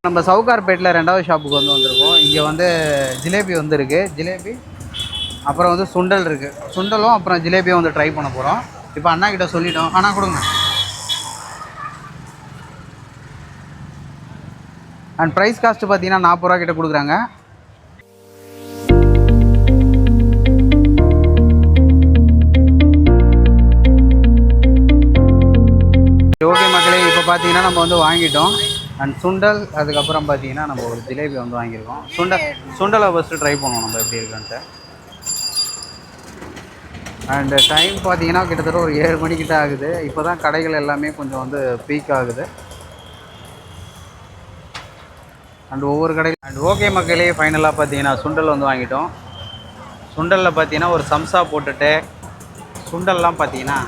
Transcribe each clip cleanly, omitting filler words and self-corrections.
நம்ம சவுகார்பேட்டில் ரெண்டாவது ஷாப்புக்கு வந்திருக்கோம். இங்கே வந்து ஜிலேபி இருக்குது. ஜிலேபி அப்புறம் வந்து சுண்டல் இருக்குது. சுண்டலும் அப்புறம் ஜிலேபியும் வந்து ட்ரை பண்ண போகிறோம். இப்போ அண்ணா கிட்ட சொல்லிட்டோம். அண்ணா கொடுங்க. அண்ட் ப்ரைஸ் காஸ்ட்டு பார்த்தீங்கன்னா 40 ரூபா கிட்ட கொடுக்குறாங்க. ஓகே மக்களே, இப்போ பார்த்தீங்கன்னா நம்ம வந்து வாங்கிட்டோம். அண்ட் சுண்டல், அதுக்கப்புறம் பார்த்தீங்கன்னா நம்ம ஒரு ஜிலேபி வந்து வாங்கியிருக்கோம். சுண்டலை ஃபஸ்ட்டு ட்ரை பண்ணுவோம் நம்ம எப்படி இருக்குன்ட்டு. அண்டு டைம் பார்த்தீங்கன்னா கிட்டத்தட்ட ஒரு 7 மணிக்கிட்ட ஆகுது. இப்போ தான் கடைகள் எல்லாமே கொஞ்சம் வந்து பீக் ஆகுது. அண்ட் ஒவ்வொரு கடைகள். அண்ட் ஓகே மக்களே, ஃபைனலாக பார்த்தீங்கன்னா சுண்டல் வந்து வாங்கிட்டோம். சுண்டலில் பார்த்தீங்கன்னா ஒரு சம்சா போட்டுட்டு, சுண்டல்லாம் பார்த்தீங்கன்னா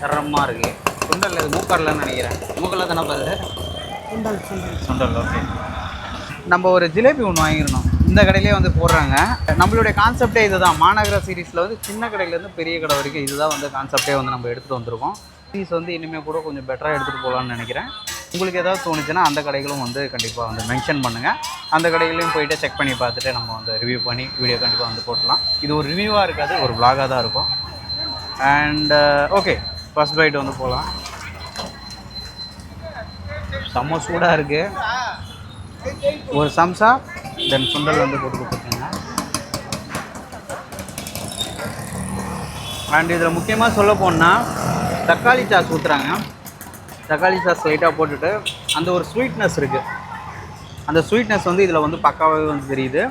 தரமாக இருக்குது. சுண்டல் இது மூக்கரில்னு நினைக்கிறேன். மூக்கரில் தானே பாருது. சுண்டல் ஓகே. நம்ம ஒரு ஜிலேபி ஒன்று வாங்கியிருந்தோம். இந்த கடையிலே வந்து போடுறாங்க. நம்மளுடைய கான்செப்டே இது தான். மாநகர சீரீஸில் வந்து சின்ன கடையிலேருந்து பெரிய கடை வரைக்கும் இதுதான் வந்து கான்செப்டே வந்து நம்ம எடுத்துகிட்டு வந்திருக்கோம். சீரீஸ் வந்து இனிமேல் கூட கொஞ்சம் பெட்டராக எடுத்துகிட்டு போகலான்னு நினைக்கிறேன். உங்களுக்கு ஏதாவது தோணுச்சுன்னா அந்த கடைகளும் வந்து கண்டிப்பாக வந்து மென்ஷன் பண்ணுங்கள். அந்த கடைகளையும் போய்ட்டு செக் பண்ணி பார்த்துட்டு நம்ம வந்து ரிவ்யூ பண்ணி வீடியோ கண்டிப்பாக வந்து போட்டலாம். இது ஒரு ரிவ்யூவாக இருக்காது, ஒரு vlog-ஆக தான் இருக்கும். அண்ட் ஓகே, ஃபர்ஸ்ட் பைட் வந்து போகலாம். செம்ம சூடாக இருக்குது. ஒரு சம்சா தென் சுண்டல் வந்து போட்டு கொடுத்துருக்கீங்க. அண்ட் இதில் முக்கியமாக சொல்ல போனால் தக்காளி சாஸ் ஊற்றுறாங்க. தக்காளி சாஸ் லைட்டாக போட்டுட்டு அந்த ஒரு ஸ்வீட்னஸ் இருக்குது. அந்த ஸ்வீட்னஸ் வந்து இதில் வந்து பக்காவாகவே வந்து தெரியுது.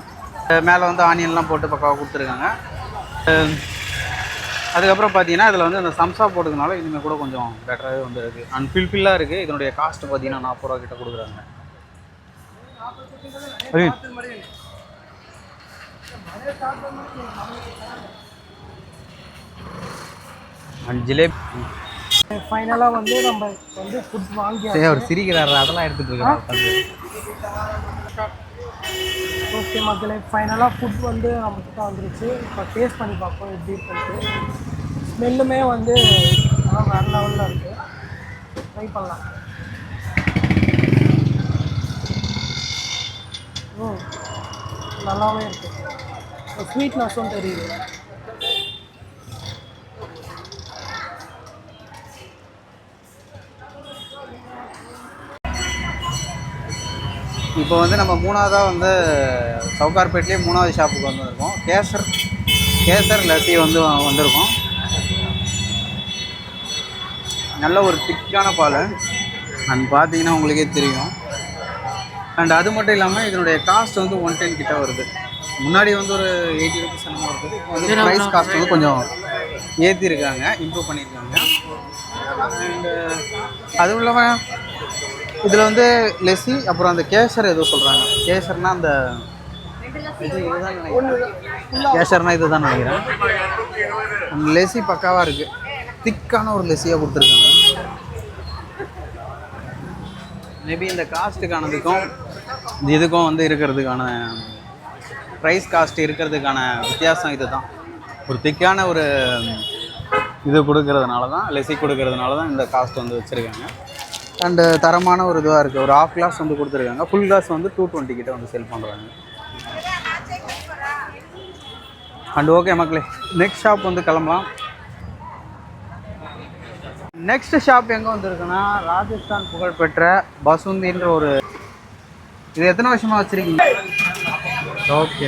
மேலே வந்து ஆனியன்லாம் போட்டு பக்காவாக கொடுத்துருக்காங்க. அதுக்கப்புறம் பார்த்தீங்கன்னா இதில் வந்து அந்த சம்சா போட்டதுனால இனிமேல் கூட கொஞ்சம் பெட்டராகவே வந்து இருக்குது. அண்ட் ஃபில்ஃபில்லாக இருக்குது. இதனுடைய காஸ்ட்டு பார்த்தீங்கன்னா 40 ரூபா கிட்ட கொடுக்குறாங்க. அண்ட் ஜிலேபி ஃபைனலாக வந்து நம்ம வந்து ஃபுட் வாங்கி அவர் சிரிக்கிறாரு, அதெல்லாம் எடுத்துகிட்டு இருக்காரு. ஓகே மக்களே, ஃபைனலாக ஃபுட் வந்து நம்மக்கிட்ட வந்துருச்சு. இப்போ டேஸ்ட் பண்ணி பார்ப்போம் எப்படி இருக்குன்ட்டு. ஸ்மெல்லுமே வந்து வேறு லெவலில் இருக்குது. ட்ரை பண்ணலாம். நல்லாவே இருக்குது. ஸ்வீட்னஸும் தெரியுது. இப்போ வந்து நம்ம மூணாவதாக வந்து சவுகார்பேட்லேயே 3வது ஷாப்புக்கு வந்துருக்கோம். கேசர் லஸ்ஸி வந்து வந்திருக்கோம். நல்ல ஒரு திக்கான பால். அண்ட் பார்த்தீங்கன்னா உங்களுக்கே தெரியும். அண்ட் அது மட்டும் இல்லாமல் இதனுடைய காஸ்ட் வந்து 110 கிட்ட வருது. முன்னாடி வந்து ஒரு 80 ரூபீஸ் என்னமோ இருக்குது. இப்போ வந்து ப்ரைஸ் காஸ்ட் வந்து கொஞ்சம் ஏற்றிருக்காங்க, இம்ப்ரூவ் பண்ணியிருக்காங்க. அண்டு அதுவும் இல்லாமல் இதில் வந்து லெஸ்ஸி, அப்புறம் அந்த கேசர் ஏதோ சொல்கிறாங்க. கேசர்னா அந்த கேசர்னா இது தான் நினைக்கிறேன். அந்த லெஸ்ஸி பக்காவாக இருக்குது. திக்கான ஒரு லெஸ்ஸியாக கொடுத்துருக்காங்க. மேபி இந்த காஸ்ட்டுக்கானதுக்கும் இதுக்கும் வந்து இருக்கிறதுக்கான ப்ரைஸ் காஸ்ட் இருக்கிறதுக்கான வித்தியாசம் இது தான். ஒரு திக்கான ஒரு இது கொடுக்கறதுனால தான், லெஸ்ஸி கொடுக்கறதுனால தான் இந்த காஸ்ட் வந்து வச்சுருக்காங்க. அண்டு தரமான ஒரு இதுவாக இருக்குது. ஒரு ½ கிளாஸ் வந்து கொடுத்துருக்காங்க. ஃபுல் கிளாஸ் வந்து 220 கிட்ட வந்து செல் பண்ணுறாங்க. அண்ட் ஓகே மக்களே, நெக்ஸ்ட் ஷாப் வந்து கிளம்பலாம். நெக்ஸ்ட் ஷாப் எங்கே வந்துருக்குன்னா ராஜஸ்தான் புகழ்பெற்ற பசுந்தின்ற ஒரு, இது எத்தனை வருஷமாக வச்சுருக்கீங்க? ஓகே.